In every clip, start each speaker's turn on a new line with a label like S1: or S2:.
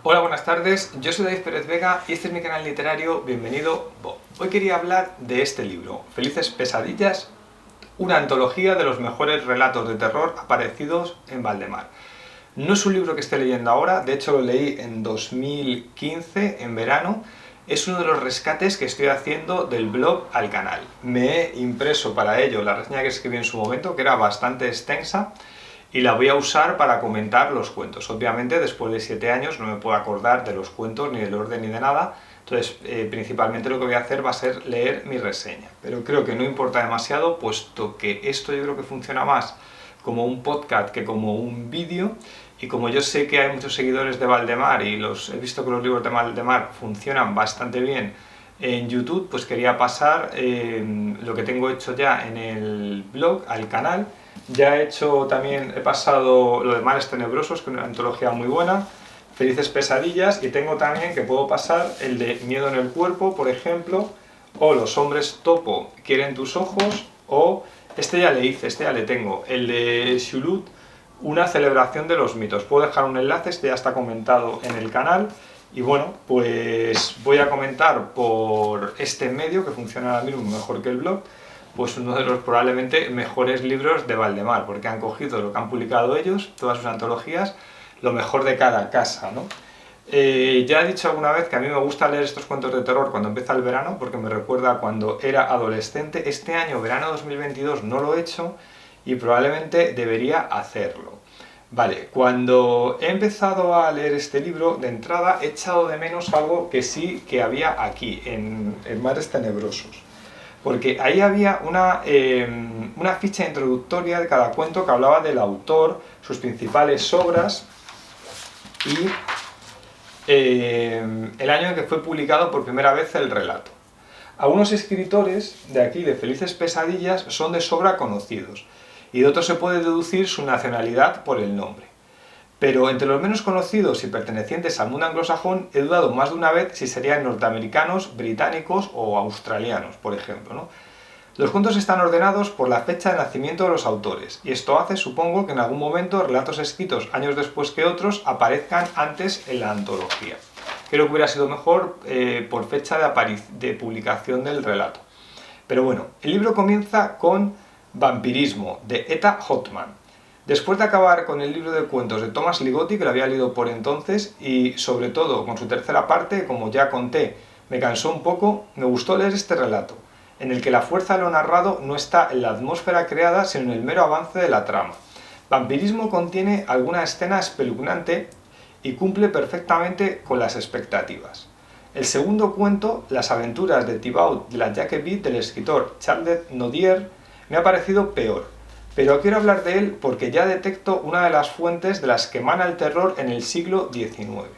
S1: Hola, buenas tardes, yo soy David Pérez Vega y este es mi canal literario, bienvenido Bo. Hoy quería hablar de este libro, Felices Pesadillas, una antología de los mejores relatos de terror aparecidos en Valdemar. No es un libro que esté leyendo ahora, de hecho lo leí en 2015, en verano. Es uno de los rescates que estoy haciendo del blog al canal. Me he impreso para ello la reseña que escribí en su momento, que era bastante extensa, y la voy a usar para comentar los cuentos. Obviamente, después de 7 años no me puedo acordar de los cuentos, ni del orden, ni de nada. Entonces, principalmente lo que voy a hacer va a ser leer mi reseña. Pero creo que no importa demasiado, puesto que esto yo creo que funciona más como un podcast que como un vídeo. Y como yo sé que hay muchos seguidores de Valdemar y he visto que los libros de Valdemar funcionan bastante bien en YouTube, pues quería pasar lo que tengo hecho ya en el blog al canal. Ya he pasado lo de Mares Tenebrosos, que es una antología muy buena, Felices Pesadillas, y tengo también que puedo pasar el de Miedo en el Cuerpo, por ejemplo, o Los Hombres Topo Quieren Tus Ojos, o este ya le hice, este ya le tengo, el de Shulut, Una Celebración de los Mitos. Puedo dejar un enlace, este ya está comentado en el canal. Y bueno, pues voy a comentar por este medio, que funciona ahora mismo mejor que el blog, pues uno de los probablemente mejores libros de Valdemar, porque han cogido lo que han publicado ellos, todas sus antologías, lo mejor de cada casa, ¿no? Ya he dicho alguna vez que a mí me gusta leer estos cuentos de terror cuando empieza el verano, porque me recuerda a cuando era adolescente. Este año, verano 2022, no lo he hecho y probablemente debería hacerlo. Vale, cuando he empezado a leer este libro, de entrada he echado de menos algo que sí que había aquí, en Mares Tenebrosos. Porque ahí había una ficha introductoria de cada cuento que hablaba del autor, sus principales obras y el año en que fue publicado por primera vez el relato. Algunos escritores de aquí, de Felices Pesadillas, son de sobra conocidos, y de otros se puede deducir su nacionalidad por el nombre. Pero entre los menos conocidos y pertenecientes al mundo anglosajón he dudado más de una vez si serían norteamericanos, británicos o australianos, por ejemplo, ¿no? Los cuentos están ordenados por la fecha de nacimiento de los autores, y esto hace, supongo, que en algún momento relatos escritos años después que otros aparezcan antes en la antología. Creo que hubiera sido mejor por fecha de publicación del relato. Pero bueno, el libro comienza con Vampirismo, de Etta Hoffmann. Después de acabar con el libro de cuentos de Thomas Ligotti, que lo había leído por entonces, y sobre todo con su tercera parte, como ya conté, me cansó un poco, me gustó leer este relato, en el que la fuerza de lo narrado no está en la atmósfera creada, sino en el mero avance de la trama. Vampirismo contiene alguna escena espeluznante y cumple perfectamente con las expectativas. El segundo cuento, Las aventuras de Thibaut de la Jacquerie, del escritor Charles Nodier, me ha parecido peor. Pero quiero hablar de él porque ya detecto una de las fuentes de las que emana el terror en el siglo XIX.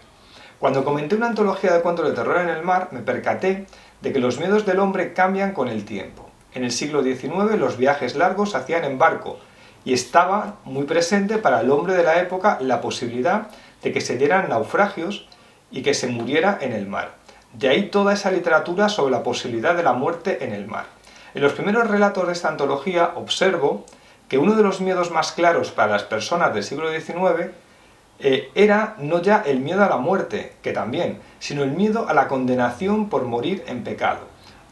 S1: Cuando comenté una antología de cuentos de terror en el mar, me percaté de que los miedos del hombre cambian con el tiempo. En el siglo XIX los viajes largos se hacían en barco y estaba muy presente para el hombre de la época la posibilidad de que se dieran naufragios y que se muriera en el mar. De ahí toda esa literatura sobre la posibilidad de la muerte en el mar. En los primeros relatos de esta antología observo que uno de los miedos más claros para las personas del siglo XIX era no ya el miedo a la muerte, que también, sino el miedo a la condenación por morir en pecado.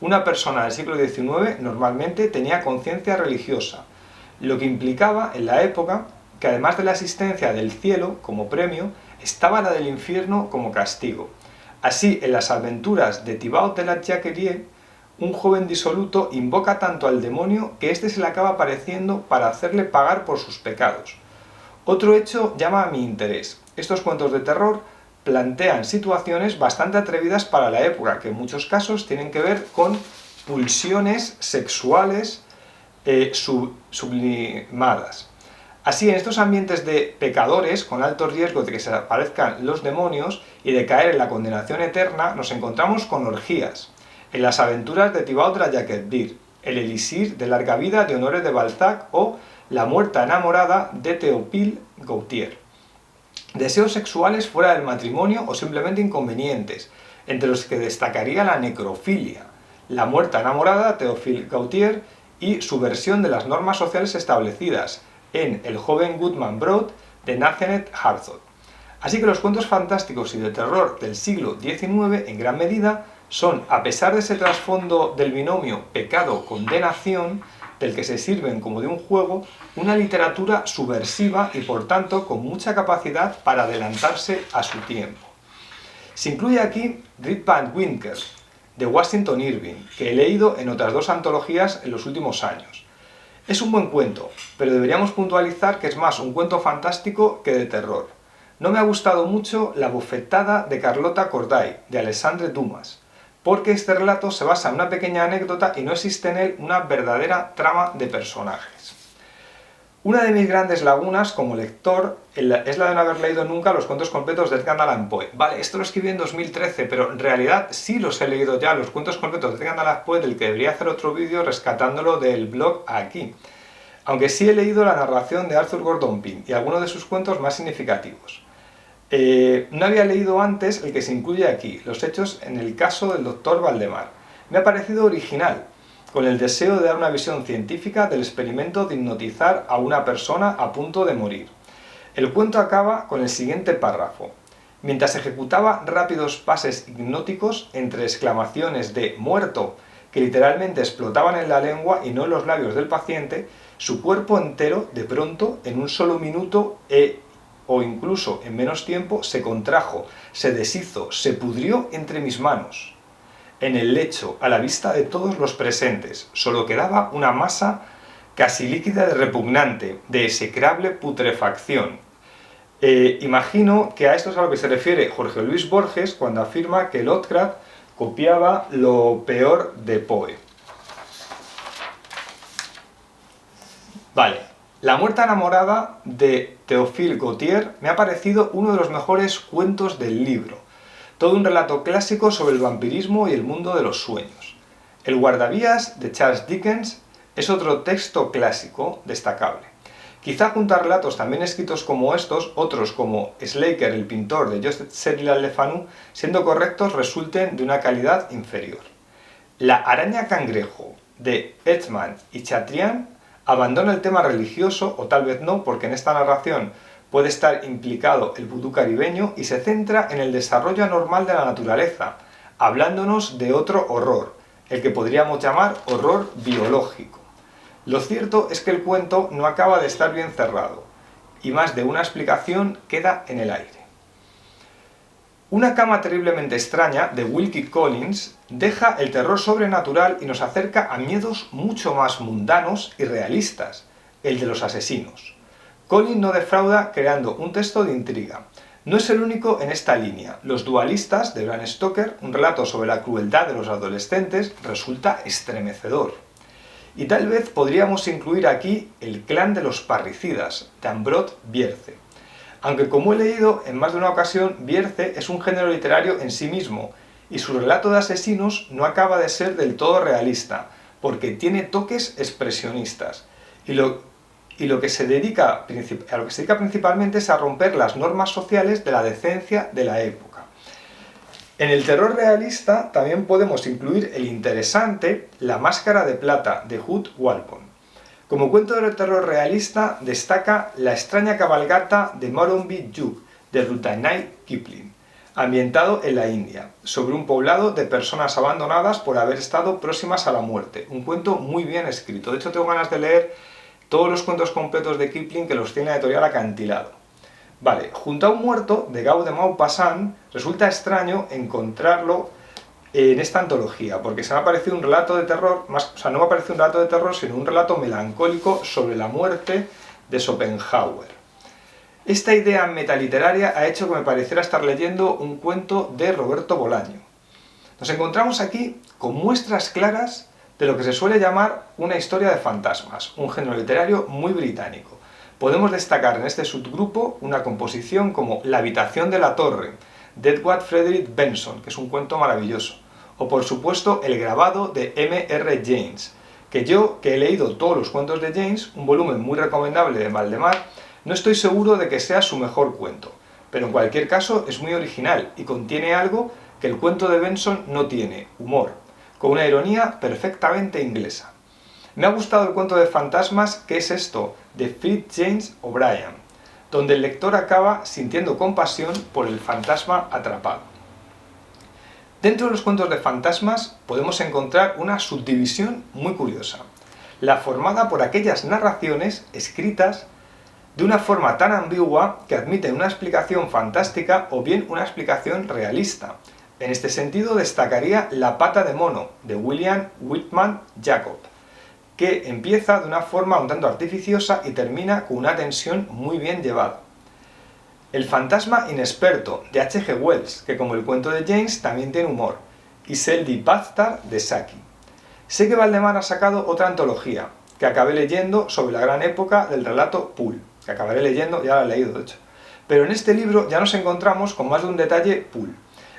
S1: Una persona del siglo XIX normalmente tenía conciencia religiosa, lo que implicaba en la época que además de la existencia del cielo como premio, estaba la del infierno como castigo. Así, en las aventuras de Thibaut de la Jacquerie, un joven disoluto invoca tanto al demonio que éste se le acaba apareciendo para hacerle pagar por sus pecados. Otro hecho llama a mi interés. Estos cuentos de terror plantean situaciones bastante atrevidas para la época, que en muchos casos tienen que ver con pulsiones sexuales sublimadas. Así, en estos ambientes de pecadores, con alto riesgo de que se aparezcan los demonios y de caer en la condenación eterna, nos encontramos con orgías. En las aventuras de Thibaut de la Jacquerie, el elixir de larga vida de Honoré de Balzac o La muerta enamorada de Théophile Gautier. Deseos sexuales fuera del matrimonio o simplemente inconvenientes, entre los que destacaría la necrofilia, La muerta enamorada de Théophile Gautier y su versión de las normas sociales establecidas en El joven Goodman Broad de Nathaniel Hawthorne. Así que los cuentos fantásticos y de terror del siglo XIX, en gran medida, son, a pesar de ese trasfondo del binomio pecado-condenación, del que se sirven como de un juego, una literatura subversiva y por tanto con mucha capacidad para adelantarse a su tiempo. Se incluye aquí Rip Van Winkle, de Washington Irving, que he leído en otras dos antologías en los últimos años. Es un buen cuento, pero deberíamos puntualizar que es más un cuento fantástico que de terror. No me ha gustado mucho La bofetada de Carlota Corday, de Alexandre Dumas, porque este relato se basa en una pequeña anécdota y no existe en él una verdadera trama de personajes. Una de mis grandes lagunas como lector es la de no haber leído nunca los cuentos completos de Edgar Allan Poe. Vale, esto lo escribí en 2013, pero en realidad sí los he leído ya, los cuentos completos de Edgar Allan Poe, del que debería hacer otro vídeo rescatándolo del blog aquí. Aunque sí he leído la narración de Arthur Gordon Pym y algunos de sus cuentos más significativos. No había leído antes el que se incluye aquí, los hechos en el caso del Dr. Valdemar. Me ha parecido original, con el deseo de dar una visión científica del experimento de hipnotizar a una persona a punto de morir. El cuento acaba con el siguiente párrafo. Mientras ejecutaba rápidos pases hipnóticos entre exclamaciones de «muerto», que literalmente explotaban en la lengua y no en los labios del paciente, su cuerpo entero, de pronto, en un solo minuto o incluso en menos tiempo, se contrajo, se deshizo, se pudrió entre mis manos. En el lecho, a la vista de todos los presentes, solo quedaba una masa casi líquida de repugnante, de execrable putrefacción. Imagino que a esto es a lo que se refiere Jorge Luis Borges cuando afirma que Lovecraft copiaba lo peor de Poe. Vale. La muerta enamorada de Théophile Gautier me ha parecido uno de los mejores cuentos del libro. Todo un relato clásico sobre el vampirismo y el mundo de los sueños. El guardavías de Charles Dickens es otro texto clásico destacable. Quizá junto a relatos también escritos como estos, otros como Slaker, el pintor de Joseph Cédric Le Fanu, siendo correctos, resulten de una calidad inferior. La araña cangrejo de Edgman y Chatrian abandona el tema religioso, o tal vez no, porque en esta narración puede estar implicado el vudú caribeño y se centra en el desarrollo anormal de la naturaleza, hablándonos de otro horror, el que podríamos llamar horror biológico. Lo cierto es que el cuento no acaba de estar bien cerrado, y más de una explicación queda en el aire. Una cama terriblemente extraña, de Wilkie Collins, deja el terror sobrenatural y nos acerca a miedos mucho más mundanos y realistas, el de los asesinos. Collins no defrauda creando un texto de intriga. No es el único en esta línea. Los dualistas, de Bram Stoker, un relato sobre la crueldad de los adolescentes, resulta estremecedor. Y tal vez podríamos incluir aquí El clan de los parricidas, de Ambrose Bierce. Aunque, como he leído en más de una ocasión, Bierce es un género literario en sí mismo, y su relato de asesinos no acaba de ser del todo realista, porque tiene toques expresionistas, y a lo que se dedica principalmente es a romper las normas sociales de la decencia de la época. En el terror realista también podemos incluir el interesante La máscara de plata, de Hugh Walpole. Como cuento de terror realista destaca La extraña cabalgata de Moronby Juk, de Rudyard Kipling, ambientado en la India, sobre un poblado de personas abandonadas por haber estado próximas a la muerte. Un cuento muy bien escrito. De hecho, tengo ganas de leer todos los cuentos completos de Kipling que los tiene la editorial Acantilado. Vale, junto a un muerto, de Guy de Maupassant, resulta extraño encontrarlo en esta antología, porque se me ha parecido un relato de terror, no me ha parecido un relato de terror, sino un relato melancólico sobre la muerte de Schopenhauer. Esta idea metaliteraria ha hecho que me pareciera estar leyendo un cuento de Roberto Bolaño. Nos encontramos aquí con muestras claras de lo que se suele llamar una historia de fantasmas, un género literario muy británico. Podemos destacar en este subgrupo una composición como La habitación de la torre, de Edward Frederick Benson, que es un cuento maravilloso. O por supuesto El grabado de M.R. James, que yo, que he leído todos los cuentos de James, un volumen muy recomendable de Valdemar, no estoy seguro de que sea su mejor cuento, pero en cualquier caso es muy original y contiene algo que el cuento de Benson no tiene: humor, con una ironía perfectamente inglesa. Me ha gustado el cuento de fantasmas ¿Qué es esto?, de Fitz James O'Brien. donde el lector acaba sintiendo compasión por el fantasma atrapado. Dentro de los cuentos de fantasmas podemos encontrar una subdivisión muy curiosa, la formada por aquellas narraciones escritas de una forma tan ambigua que admiten una explicación fantástica o bien una explicación realista. En este sentido destacaría La pata de mono, de William Whitman Jacob, que empieza de una forma un tanto artificiosa y termina con una tensión muy bien llevada. El fantasma inexperto, de H.G. Wells, que como el cuento de James también tiene humor, y Seldy Bastard, de Saki. Sé que Valdemar ha sacado otra antología, que acabé leyendo sobre la gran época del relato Poole, que acabaré leyendo, ya la he leído de hecho. Pero en este libro ya nos encontramos con más de un detalle Poole.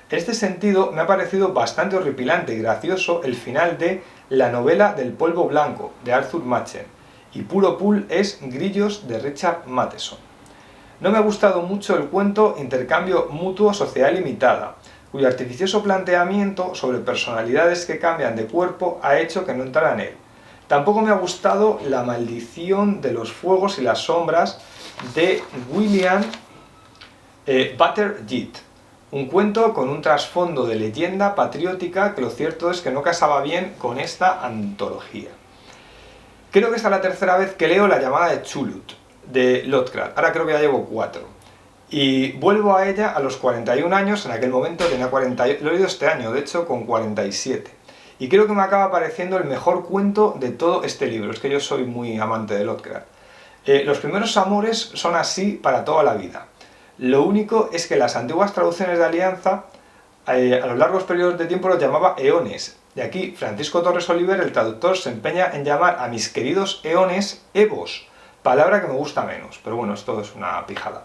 S1: En este sentido me ha parecido bastante horripilante y gracioso el final de La novela del polvo blanco, de Arthur Machen, y puro Poole es Grillos, de Richard Matheson. No me ha gustado mucho el cuento Intercambio mutuo sociedad limitada, cuyo artificioso planteamiento sobre personalidades que cambian de cuerpo ha hecho que no entrara en él. Tampoco me ha gustado La maldición de los fuegos y las sombras, de William Butler Yeats, un cuento con un trasfondo de leyenda patriótica que lo cierto es que no casaba bien con esta antología. Creo que esta es la tercera vez que leo La llamada de Chullut, de Lovecraft. Ahora creo que ya llevo 4. Y vuelvo a ella a los 41 años, en aquel momento tenía 40, lo he leído este año, de hecho, con 47. Y creo que me acaba pareciendo el mejor cuento de todo este libro, es que yo soy muy amante de Lovecraft. Los primeros amores son así para toda la vida. Lo único es que las antiguas traducciones de Alianza, a los largos periodos de tiempo los llamaba eones. De aquí, Francisco Torres Oliver, el traductor, se empeña en llamar a mis queridos eones evos, palabra que me gusta menos, pero bueno, esto es una pijada.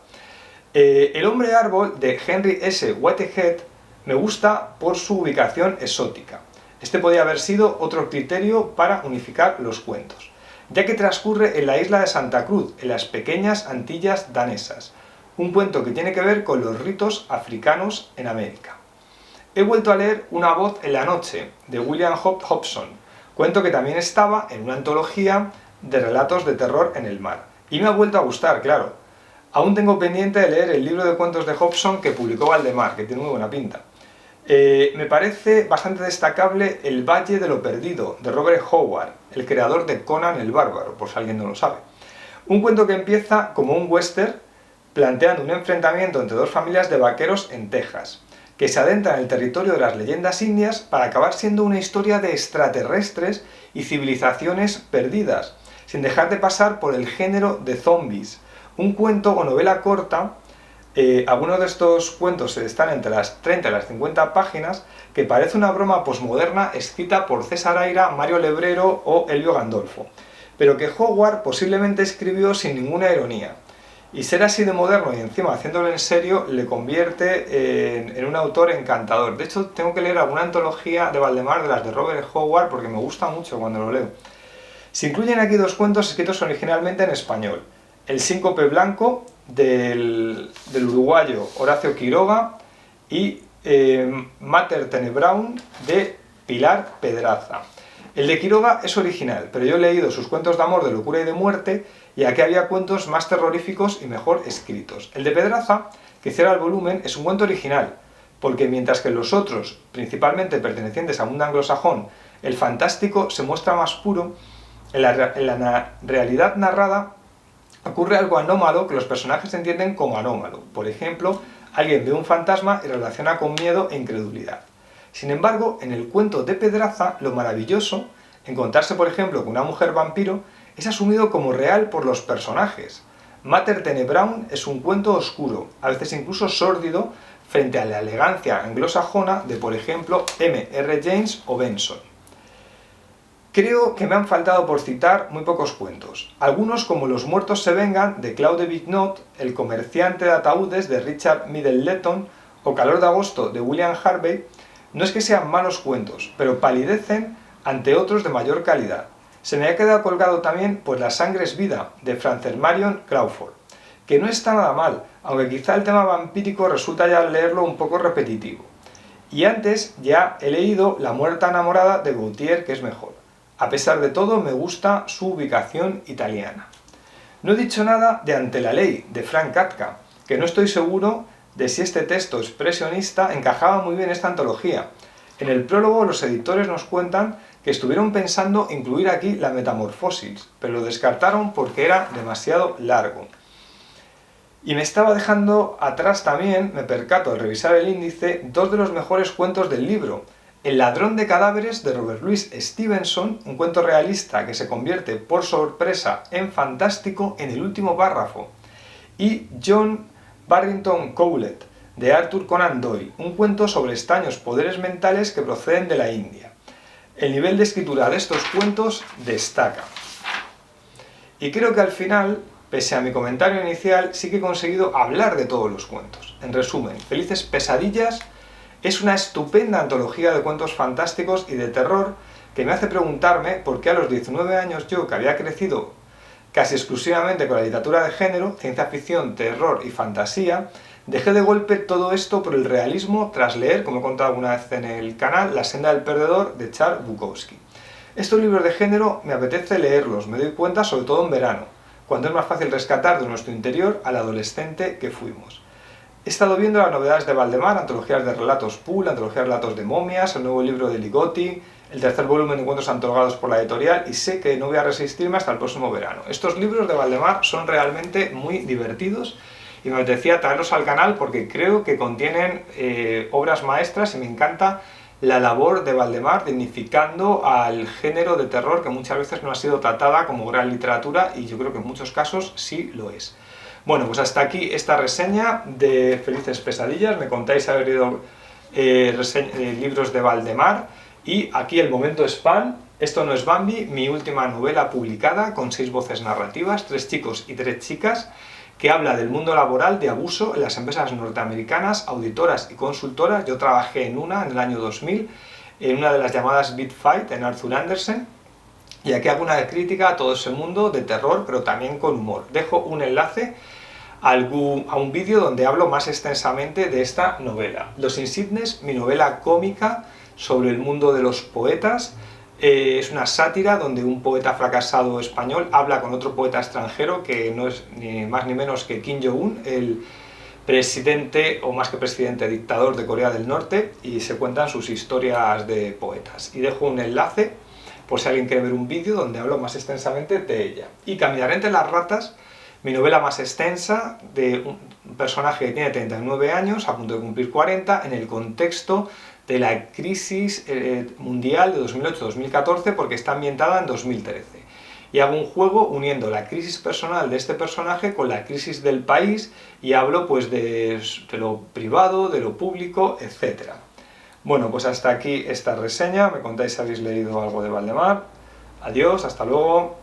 S1: El hombre árbol, de Henry S. Whitehead, me gusta por su ubicación exótica. Este podría haber sido otro criterio para unificar los cuentos, ya que transcurre en la isla de Santa Cruz, en las pequeñas Antillas danesas, un cuento que tiene que ver con los ritos africanos en América. He vuelto a leer Una voz en la noche, de William Hope Hobson, cuento que también estaba en una antología de relatos de terror en el mar, y me ha vuelto a gustar, claro. Aún tengo pendiente de leer el libro de cuentos de Hobson que publicó Valdemar, que tiene muy buena pinta. Me parece bastante destacable El valle de lo perdido, de Robert Howard, el creador de Conan el Bárbaro, por si alguien no lo sabe. Un cuento que empieza como un western, planteando un enfrentamiento entre dos familias de vaqueros en Texas, que se adentra en el territorio de las leyendas indias para acabar siendo una historia de extraterrestres y civilizaciones perdidas, sin dejar de pasar por el género de zombies. Un cuento o novela corta, algunos de estos cuentos están entre las 30 y las 50 páginas, que parece una broma posmoderna escrita por César Aira, Mario Lebrero o Elio Gandolfo, pero que Howard posiblemente escribió sin ninguna ironía. Y ser así de moderno y encima haciéndolo en serio le convierte en un autor encantador. De hecho, tengo que leer alguna antología de Valdemar, de las de Robert Howard, porque me gusta mucho cuando lo leo. Se incluyen aquí dos cuentos escritos originalmente en español. El síncope blanco, del uruguayo Horacio Quiroga, y Mater Tenebrarum, de Pilar Pedraza. El de Quiroga es original, pero yo he leído sus cuentos de amor, de locura y de muerte, y aquí había cuentos más terroríficos y mejor escritos. El de Pedraza, que cierra el volumen, es un cuento original, porque mientras que los otros, principalmente pertenecientes a un mundo anglosajón, el fantástico se muestra más puro, en la realidad narrada ocurre algo anómalo que los personajes entienden como anómalo. Por ejemplo, alguien ve un fantasma y relaciona con miedo e incredulidad. Sin embargo, en el cuento de Pedraza, lo maravilloso, encontrarse por ejemplo con una mujer vampiro, es asumido como real por los personajes. Mater Tenebrarum es un cuento oscuro, a veces incluso sórdido, frente a la elegancia anglosajona de, por ejemplo, M.R. James o Benson. Creo que me han faltado por citar muy pocos cuentos. Algunos, como Los muertos se vengan, de Claude Vignot, El comerciante de ataúdes, de Richard Middleton, o Calor de agosto, de William Harvey, no es que sean malos cuentos, pero palidecen ante otros de mayor calidad. Se me ha quedado colgado también pues La sangre es vida, de Frances Marion Crawford, que no está nada mal, aunque quizá el tema vampírico resulta ya al leerlo un poco repetitivo. Y antes ya he leído La muerta enamorada, de Gautier, que es mejor. A pesar de todo, me gusta su ubicación italiana. No he dicho nada de Ante la ley, de Frank Kafka, que no estoy seguro de si este texto expresionista encajaba muy bien en esta antología. En el prólogo los editores nos cuentan que estuvieron pensando incluir aquí la Metamorfosis, pero lo descartaron porque era demasiado largo. Y me estaba dejando atrás también, me percato al revisar el índice, dos de los mejores cuentos del libro. El ladrón de cadáveres de Robert Louis Stevenson, un cuento realista que se convierte por sorpresa en fantástico en el último párrafo. Y John Barrington Cowlett, de Arthur Conan Doyle, un cuento sobre extraños poderes mentales que proceden de la India. El nivel de escritura de estos cuentos destaca. Y creo que al final, pese a mi comentario inicial, sí que he conseguido hablar de todos los cuentos. En resumen, Felices Pesadillas es una estupenda antología de cuentos fantásticos y de terror que me hace preguntarme por qué a los 19 años yo, que había crecido casi exclusivamente con la literatura de género, ciencia ficción, terror y fantasía, dejé de golpe todo esto por el realismo tras leer, como he contado alguna vez en el canal, La senda del perdedor de Charles Bukowski. Estos libros de género me apetece leerlos, me doy cuenta, sobre todo en verano, cuando es más fácil rescatar de nuestro interior al adolescente que fuimos. He estado viendo las novedades de Valdemar, antologías de relatos Pool, antologías de relatos de momias, el nuevo libro de Ligotti, el tercer volumen de cuentos antologados por la editorial, y sé que no voy a resistirme hasta el próximo verano. Estos libros de Valdemar son realmente muy divertidos y me apetecía traerlos al canal porque creo que contienen obras maestras y me encanta la labor de Valdemar dignificando al género de terror que muchas veces no ha sido tratada como gran literatura y yo creo que en muchos casos sí lo es. Bueno, pues hasta aquí esta reseña de Felices Pesadillas. Me contáis haber leído libros de Valdemar. Y aquí el momento spam. Esto no es Bambi, mi última novela publicada con 6 voces narrativas, 3 chicos y 3 chicas, que habla del mundo laboral de abuso en las empresas norteamericanas, auditoras y consultoras. Yo trabajé en una en el año 2000, en una de las llamadas Big Fight en Arthur Andersen. Y aquí hago una crítica a todo ese mundo de terror, pero también con humor. Dejo un enlace a un vídeo donde hablo más extensamente de esta novela. Los Insignes, mi novela cómica sobre el mundo de los poetas. Es una sátira donde un poeta fracasado español habla con otro poeta extranjero que no es ni más ni menos que Kim Jong-un, el presidente, o más que presidente, dictador de Corea del Norte, y se cuentan sus historias de poetas. Y dejo un enlace por si alguien quiere ver un vídeo donde hablo más extensamente de ella. Y Caminaré entre las ratas, mi novela más extensa, de un personaje que tiene 39 años, a punto de cumplir 40, en el contexto de la crisis mundial de 2008-2014, porque está ambientada en 2013. Y hago un juego uniendo la crisis personal de este personaje con la crisis del país, y hablo pues de lo privado, de lo público, etc. Bueno, pues hasta aquí esta reseña. Me contáis si habéis leído algo de Valdemar. Adiós, hasta luego.